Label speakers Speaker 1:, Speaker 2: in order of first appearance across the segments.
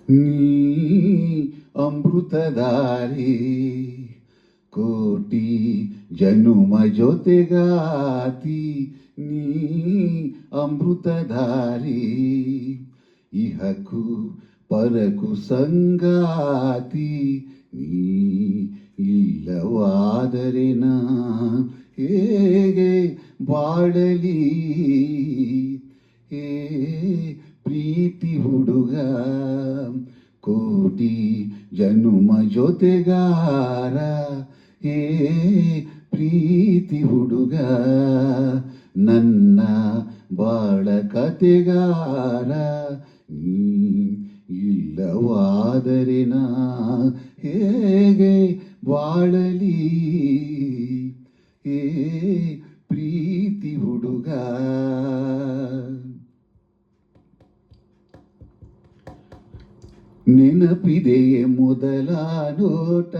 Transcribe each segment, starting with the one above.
Speaker 1: ನೀ ಅಮೃತಧಾರಿ ಕೋಟಿ ಜನುಮ ಜೊತೆಗಾತಿ ನೀ ಅಮೃತಧಾರಿ ಇಹಕು ಪರಕು ಸಂಗಾತಿ ನೀ ಇಲ್ಲವಾದರೆ ನಾ ಹೇಗೆ ಬಾಳಲಿ ಹೇ ಪ್ರೀತಿ ಹುಡುಗ ಕೋಟಿ ಜನುಮ ಜೊತೆಗಾರ ಹೇ ಪ್ರೀತಿ ಹುಡುಗ ನನ್ನ ಬಾಳ ಕತೆಗಾರ ನೀ ಇಲ್ಲವಾದರೆ ನಾ ಹೇಗೆ ಬಾಳಲಿ ಹೇ ಪ್ರೀತಿ ಹುಡುಗ. ನೆನಪಿದೆಯೇ ಮೊದಲ ನೋಟ,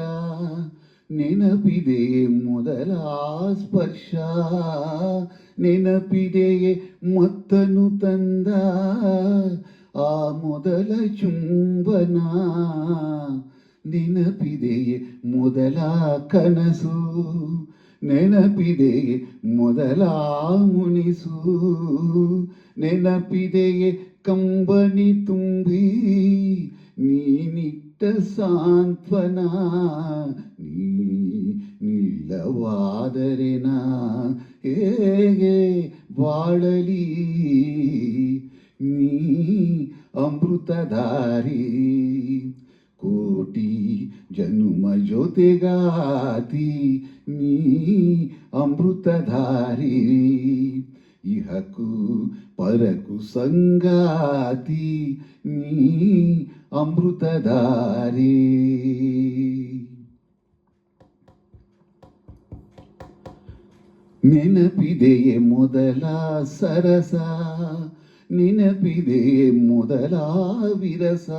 Speaker 1: ನೆನಪಿದೆಯೇ ಮೊದಲ ಸ್ಪರ್ಶ, ನೆನಪಿದೆಯೇ ಮತ್ತನು ತಂದ ಆ ಮೊದಲ ಚುಂಬನ, ನೆನಪಿದೆಯೇ ಮೊದಲ ಕನಸು, ನೆನಪಿದೆಯೇ ಮೊದಲ ಮುನಿಸು, ನೆನಪಿದೆಯೇ ಕಂಬನಿ ತುಂಬಿ ನೀನಿಟ್ಟ ಸಾಂತ್ವನ, ನೀ ನಿಲ್ಲವಾದರೆ ನಾ ಹೇಗೆ ಬಾಳಲಿ ನೀ ಅಮೃತಧಾರಿ ಕೋಟಿ ಜನುಮ ಜೊತೆಗಾತಿ ನೀ ಅಮೃತಧಾರಿ ಇಹಕು ಪರಕು ಸಂಗಾತಿ ನೀ ಅಮೃತಧಾರಿ. ನೆನಪಿದೆಯೇ ಮೊದಲ ಸರಸ, ನೆನಪಿದೆಯೇ ಮೊದಲ ವಿರಸ,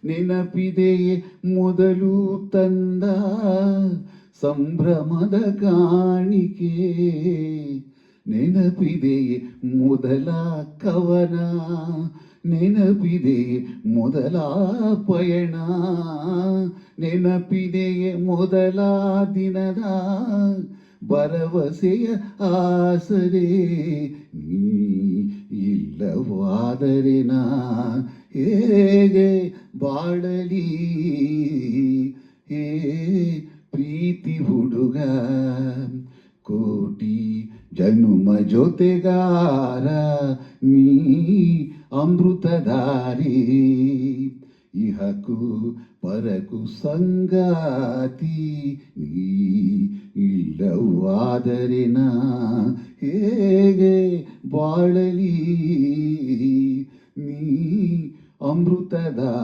Speaker 1: ನೆನಪಿದೆಯೇ ಮೊದಲು ತಂದ ಸಂಭ್ರಮದ ಕಾಣಿಕೆ, ನೆನಪಿದೆಯೇ ಮೊದಲ ಕವನ, ನೆನಪಿದೆಯೇ ಮೊದಲ ಪಯಣ, ನೆನಪಿದೆಯೇ ಮೊದಲ ದಿನದ ಭರವಸೆಯ ಆಸರೆ, ನೀ ಇಲ್ಲವಾದರೆ ನಾ ಹೇಗೆ ಬಾಳಲಿ ಹೇ ಪ್ರೀತಿ ಹುಡುಗ ಕೋಟಿ ಜನುಮ ಜೊತೆಗಾರ ನೀ ಅಮೃತಧಾರಿ ಇಹಕು ಪರಕು ಸಂಗಾತಿ ನೀ ಇಲ್ಲವಾದರೆ ನಾ ಹೇಗೆ ಬಾಳಲಿ ನೀ ಅಮೃತಧಾರಿ.